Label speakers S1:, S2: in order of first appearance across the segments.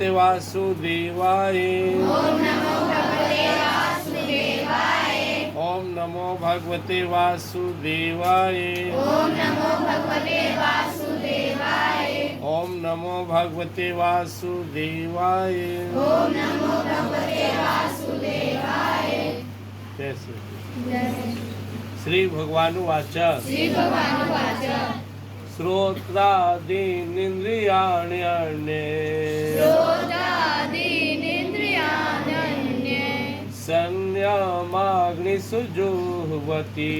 S1: भगवते वासुदेवाय।
S2: ओम नमो भगवते वासुदेवाय।
S1: ओम नमो भगवते वासुदेवाय।
S2: ओम नमो भगवते वासुदेवाय।
S1: ओम नमो भगवते वासुदेवाय।
S2: ओम नमो भगवते वासुदेवाय।
S1: जैसे
S2: जय
S1: श्री भगवानुवाच
S2: श्री भगवानुवाच
S1: श्रोत्रादीनिन्द्रियाणि अन्ये
S2: श्रोत्रादीनिन्द्रियाण्यन्ये
S1: संयमाग्निषु जुह्वति।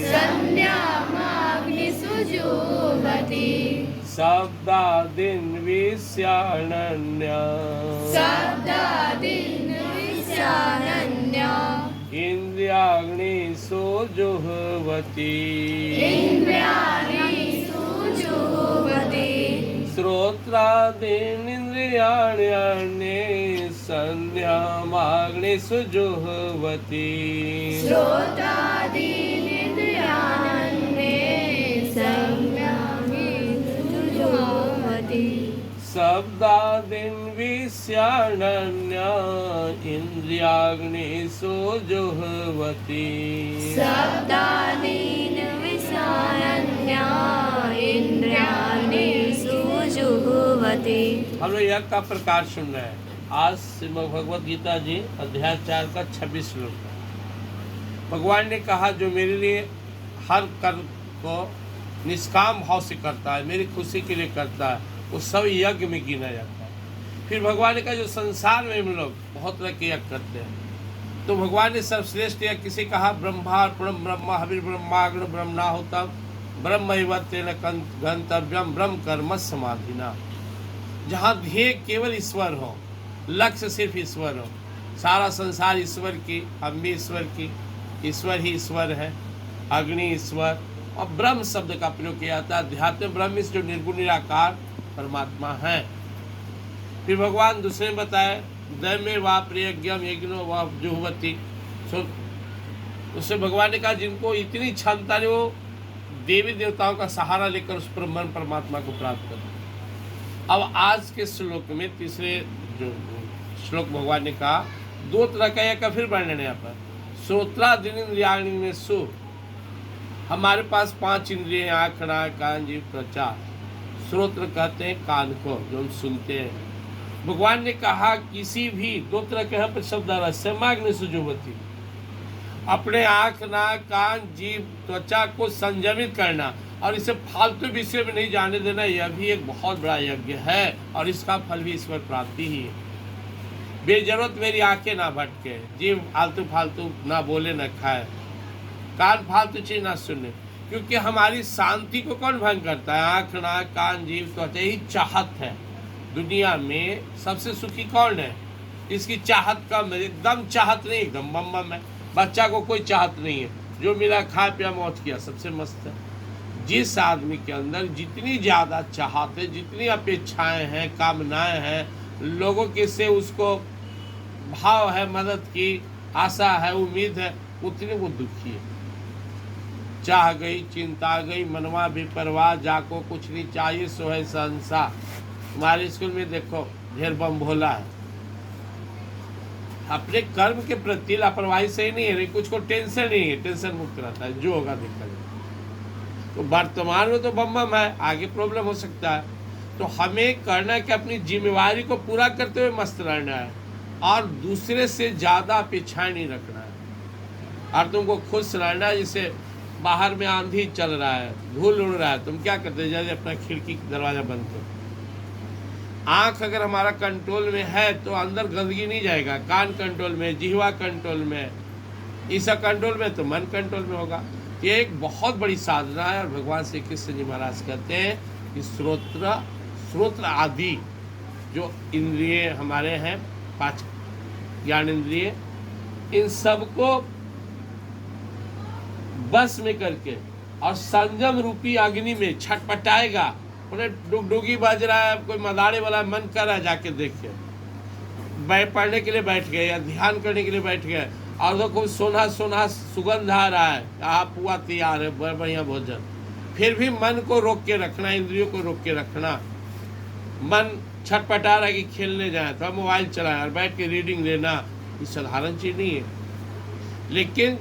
S2: संयमाग्निषु जुह्वति।
S1: शब्दादीन् विषयानन्य
S2: शब्दादीन्विषयानन्य
S1: इन्द्रियाग्निषु जुह्वति।
S2: इन्द्रियाणीषु जुह्वति।
S1: श्रोत्रादीनिन्द्रियाणि अन्ये संयमाग्निषु जुह्वति।
S2: श्रोत्रादीनिन्द्रियाण्ये संयमाग्निषु जुह्वति।
S1: शब्दादीन् विषयानन्य इन्द्रियाग्निषु जुह्वति।
S2: शब्दादीन् विषयान्य इन्द्रियाणीषु जुह्वति।
S1: हम लोग यज्ञ का प्रकार सुन रहे हैं। आज श्रीमद् भगवद गीता जी अध्याय 4 का 26 श्लोक है। भगवान ने कहा जो मेरे लिए हर कर्म को निष्काम भाव से करता है, मेरी खुशी के लिए करता है, वो सब यज्ञ में गिना जाता है। फिर भगवान ने कहा जो संसार में हम लोग बहुत तरह के यज्ञ करते हैं, तो भगवान ने सर्वश्रेष्ठ यज्ञ किसे कहा? ब्रह्मार्पणम ब्रह्म हविर् ब्रह्माग्नि ब्रह्मणाहुतम ब्रह्मैवतेन गंतव्यम ब्रह्म कर्म समाधिना। जहाँ ध्येय केवल ईश्वर हो, लक्ष्य सिर्फ ईश्वर हो, सारा संसार ईश्वर की, हम भी ईश्वर की, ईश्वर ही ईश्वर है, अग्नि ईश्वर, और ब्रह्म शब्द का प्रयोग किया जाता है। अध्यात्म ब्रह्म जो निर्गुण निराकार परमात्मा है। फिर भगवान दूसरे में बताए दैमे वा प्रियज्ञम यज्ञो वा जुह्वति। उससे भगवान ने कहा जिनको इतनी क्षमता है वो देवी देवताओं का सहारा लेकर उस ब्रह्म परमात्मा को प्राप्त कर। अब आज के श्लोक में तीसरे जो श्लोक भगवान ने कहा दो तरह का यज्ञ फिर वर्णन है यहाँ पर। श्रोत्रादीनिन्द्रियाण्यसु, हमारे पास 5 इंद्रिय, आँख नाक कान जीभ त्वचा। श्रोत्र कहते हैं कान को जो हम सुनते हैं। भगवान ने कहा किसी भी दो तरह के यहाँ पर शब्द आ रहा है, संयमाग्निषु जुह्वति, अपने आँख नाक कान जीभ त्वचा को संयमित करना और इसे फालतू विषय में नहीं जाने देना, यह भी एक बहुत बड़ा यज्ञ है और इसका फल भी ईश्वर प्राप्ति ही है। बेजरूरत मेरी आंखें ना भटके, जीभ फालतू फालतू ना बोले ना खाए, कान फालतू चीज ना सुने, क्योंकि हमारी शांति को कौन भंग करता है? आँख नाक कान जीभ त्वचा, यही चाहत है। दुनिया में सबसे सुखी कौन है? इसकी चाहत कम है, एकदम चाहत नहीं, एकदम बम बम है। बच्चा को कोई चाहत नहीं है, जो मिला खा पिया मौज किया, सबसे मस्त है। जिस आदमी के अंदर जितनी ज़्यादा चाहत है, जितनी अपेक्षाएं हैं, कामनाएं हैं, लोगों के से उसको भाव है, मदद की आशा है, उम्मीद है, उतनी वो दुखी है। चाह गई चिंता गई मनवा बेपरवाह, जाको कुछ नहीं चाहिए सो है संसार। हमारे स्कूल में देखो ढेर बम भोला है, अपने कर्म के प्रति लापरवाही सही नहीं है, कुछ को टेंशन नहीं है, टेंशन मुक्त रहता है, जो होगा देखा जाए। तो वर्तमान में तो बम बम है, आगे प्रॉब्लम हो सकता है। तो हमें करना है कि अपनी जिम्मेवारी को पूरा करते हुए मस्त रहना है और दूसरे से ज़्यादा अपेक्षाएं नहीं रखना है। और तुमको खुश रहना है, जैसे बाहर में आंधी चल रहा है, धूल उड़ रहा है, तुम क्या करते हैं? जैसे अपना खिड़की दरवाज़ा बंद करो। आँख अगर हमारा कंट्रोल में है तो अंदर गंदगी नहीं जाएगा, कान कंट्रोल में, जिह्वा कंट्रोल में, ईसा कंट्रोल में, तो मन कंट्रोल में होगा। ये एक बहुत बड़ी साधना है। और भगवान श्री कृष्ण जी महाराज कहते हैं कि श्रोत्र आदि जो इंद्रिय हमारे हैं, 5 ज्ञान इंद्रिय, इन सबको बस में करके और संयम रूपी अग्नि में छटपटाएगा। उन्हें डुगडुगी बज रहा है, कोई मदारे वाला मन कर रहा है, जाके देखिए, पढ़ने के लिए बैठ गए या ध्यान करने के लिए बैठ गए और तो खूब सोना सोना सुगंध आ रहा है, आप पुआ तैयार है, बढ़िया भोजन, फिर भी मन को रोक के रखना, इंद्रियों को रोक के रखना। मन छटपटा रहा है कि खेलने जाए तो मोबाइल चलाए और बैठ के रीडिंग लेना, ये साधारण चीज नहीं है। लेकिन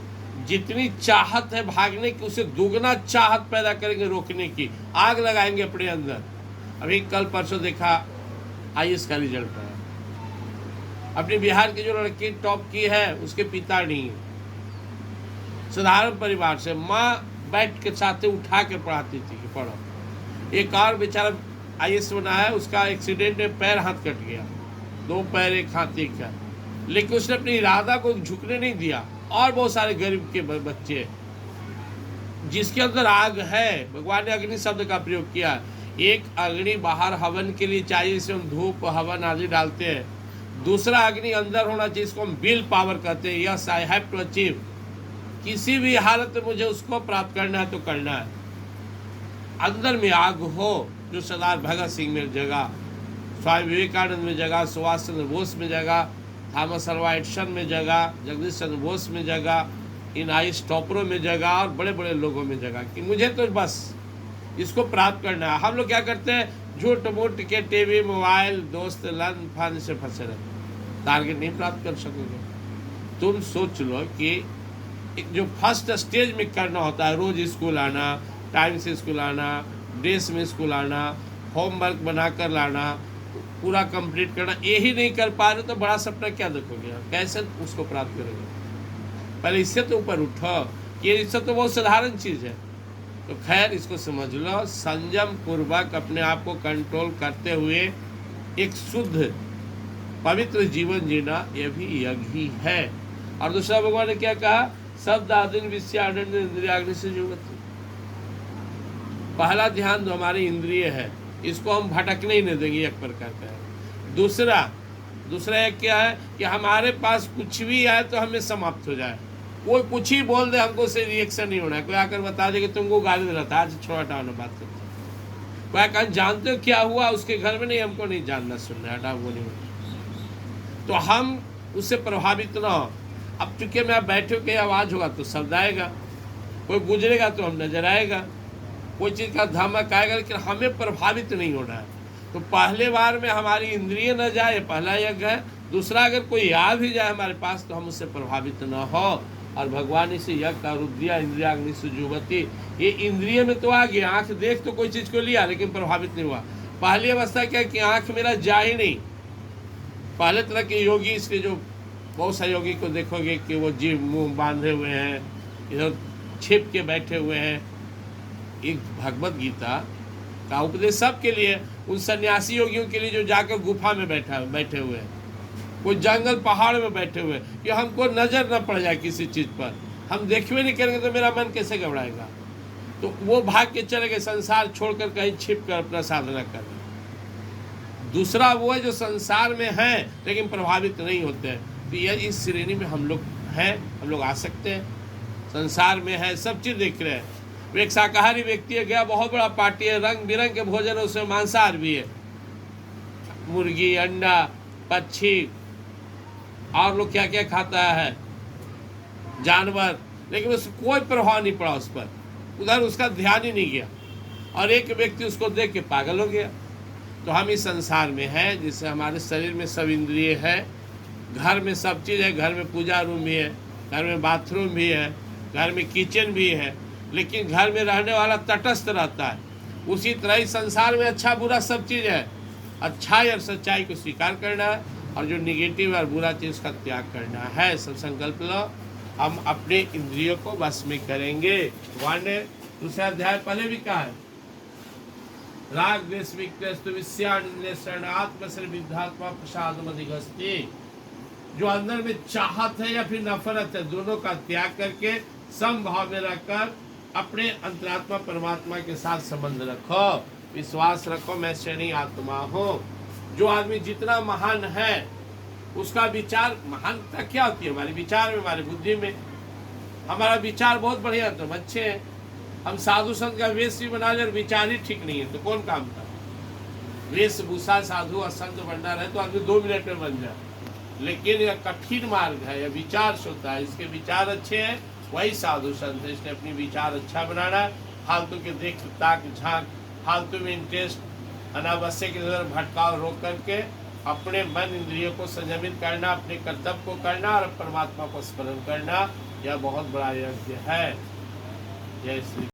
S1: जितनी चाहत है भागने की, उसे दुगना चाहत पैदा करेंगे रोकने की, आग लगाएंगे अपने अंदर। अभी कल परसों देखा IAS का रिजल्ट है, अपनी बिहार की जो लड़की टॉप की है उसके पिता नहीं है, साधारण परिवार से, माँ बैठ के साथ उठा के पढ़ाती थी कि पढ़ो। एक और बेचारा IAS बना है, उसका एक्सीडेंट में पैर हाथ कट गया, 2 पैर 1 हाथ एक है, लेकिन उसने अपनी इरादा को झुकने नहीं दिया। और बहुत सारे गरीब के बच्चे जिसके अंदर आग है, भगवान ने अग्नि शब्द का प्रयोग किया। एक अग्नि बाहर हवन के लिए चाहिए, जिसमें हम धूप हवन आदि डालते हैं। दूसरा अग्नि अंदर होना चाहिए, इसको हम विल पावर कहते हैं। Yes I have to achieve, किसी भी हालत में मुझे उसको प्राप्त करना है तो करना है। अंदर में आग हो, जो सरदार भगत सिंह में जगह, स्वामी विवेकानंद में जगह, सुभाष चंद्र बोस में जगह, थॉमस अल्वा एडिसन में जगह, जगदीश चंद्र बोस में जगह, इन आइस टॉपरों में जगह और बड़े बड़े लोगों में जगह, कि मुझे तो बस इसको प्राप्त करना है। हम लोग क्या करते हैं, झूठ मूठ के टीवी मोबाइल दोस्त लन फन से फंसे रहते, टारगेट नहीं प्राप्त कर सकोगे। तुम सोच लो कि जो फर्स्ट स्टेज में करना होता है, रोज स्कूल आना, टाइम से स्कूल आना, ड्रेस में स्कूल आना, होमवर्क बना कर लाना, पूरा कंप्लीट करना, यही नहीं कर पा रहे तो बड़ा सपना क्या देखोगे, कैसे उसको प्राप्त करोगे। पहले इससे तो ऊपर उठो, ये इससे तो बहुत साधारण चीज़ है। तो खैर इसको समझ लो, संयम पूर्वक अपने आप को कंट्रोल करते हुए एक शुद्ध पवित्र जीवन जीना, यह भी यज्ञ ही है। और दूसरा भगवान ने क्या कहा, शब्द आदिन विषयानंद इंद्रियाग्नि से जुगति। पहला ध्यान जो हमारी इंद्रिय है, इसको हम भटकने ही नहीं देंगे, एक प्रकार का है। दूसरा एक क्या है कि हमारे पास कुछ भी आए तो हमें समाप्त हो जाए, कोई कुछ ही बोल दे हमको उससे रिएक्शन नहीं होना है। कोई आकर बता दे कि तुमको गाली दे रहा था, आज छोड़ा हटाओ ना बात करते। कोई कहा जानते हो क्या हुआ उसके घर में, नहीं हमको नहीं जानना सुनना, हटाओ वो नहीं होना। तो हम उससे प्रभावित ना हो। अब चूंकि मैं बैठे हो, कहीं आवाज़ होगा तो शब्द आएगा, कोई गुजरेगा तो हम नजर आएगा, कोई चीज़ का धमक आएगा, लेकिन हमें प्रभावित नहीं होना है। तो पहले बार में हमारी इंद्रिय न जाए, पहला यज्ञ है। दूसरा, अगर कोई आ भी जाए हमारे पास तो हम उससे प्रभावित न हो। और भगवान इसे यज्ञ का रूप दिया, इंद्रियाग्नि से जुगति। ये इंद्रिय में तो आ गया, आँख देख तो कोई चीज़ को लिया लेकिन प्रभावित नहीं हुआ। पहली अवस्था क्या कि आँख मेरा जा ही नहीं। पहले तरह के योगी, इसके जो बहुत सारे योगी को देखोगे कि वो जीव मुँह बांधे हुए हैं, इधर छिप के बैठे हुए हैं। एक भगवत गीता का उपदेश सबके लिए, उन सन्यासी योगियों के लिए जो जाकर गुफा में बैठे हुए हैं, कोई जंगल पहाड़ में बैठे हुए, कि हमको नजर न पड़ जाए किसी चीज़ पर, हम देखवे नहीं करेंगे तो मेरा मन कैसे घबराएगा। तो वो भाग के चले गए, संसार छोड़कर कहीं छिप कर अपना साधना कर। दूसरा वो है जो संसार में है लेकिन प्रभावित नहीं होते हैं। तो यह इस श्रेणी में हम लोग हैं, हम लोग आ सकते हैं। संसार में है, सब चीज़ देख रहे हैं। वो एक शाकाहारी व्यक्ति है, गया बहुत बड़ा पार्टी है, रंग बिरंग के भोजन है, उसमें मांसाहार भी है, मुर्गी, अंडा, पक्षी और लोग क्या क्या खाता है, जानवर, लेकिन उसको कोई प्रभाव नहीं पड़ा उस पर, उधर उसका ध्यान ही नहीं गया। और एक व्यक्ति उसको देख के पागल हो गया। तो हम इस संसार में हैं, जिससे हमारे शरीर में सब इंद्रिय है, घर में सब चीज़ है, घर में पूजा रूम भी है, घर में बाथरूम भी है, घर में किचन भी है, लेकिन घर में रहने वाला तटस्थ रहता है। उसी तरह ही संसार में अच्छा बुरा सब चीज़ है। अच्छाई और सच्चाई को स्वीकार करना है और जो निगेटिव और बुरा चीज़ का त्याग करना है। सब संकल्प लो, हम अपने इंद्रियों को वश में करेंगे। भगवान ने दूसरा अध्याय पहले भी कहा है, राग द्वेष विक्रेस्तु विषयान आत्मसर्विद्धात्मा प्रसादम अधिगस्ति। जो अंदर में चाहत है या फिर नफरत है, दोनों का त्याग करके समभाव में रखकर अपने अंतरात्मा परमात्मा के साथ संबंध रखो, विश्वास रखो मैं श्रेणी आत्मा हूँ। जो आदमी जितना महान है उसका विचार, महानता क्या होती है हमारे विचार में, हमारी बुद्धि में। हमारा विचार बहुत बढ़िया तो अच्छे हैं, हम साधु संत का वेश भी बना ले और विचार ही ठीक नहीं है तो कौन काम था। वेशभूषा साधु और संत बनना रहे तो आदमी 2 मिनट में बन जाए, लेकिन यह कठिन मार्ग है, यह विचार से होता है। इसके विचार अच्छे हैं वही साधु संत है। इसने अपनी विचार अच्छा बनाना है, फालतू के देख ताक झांक, फालतू में इंटरेस्ट अनावश्यक इधर भटकाव रोक करके अपने मन इंद्रियों को संयमित करना, अपने कर्तव्य को करना और परमात्मा को स्मरण करना, यह बहुत बड़ा यज्ञ है। जय श्री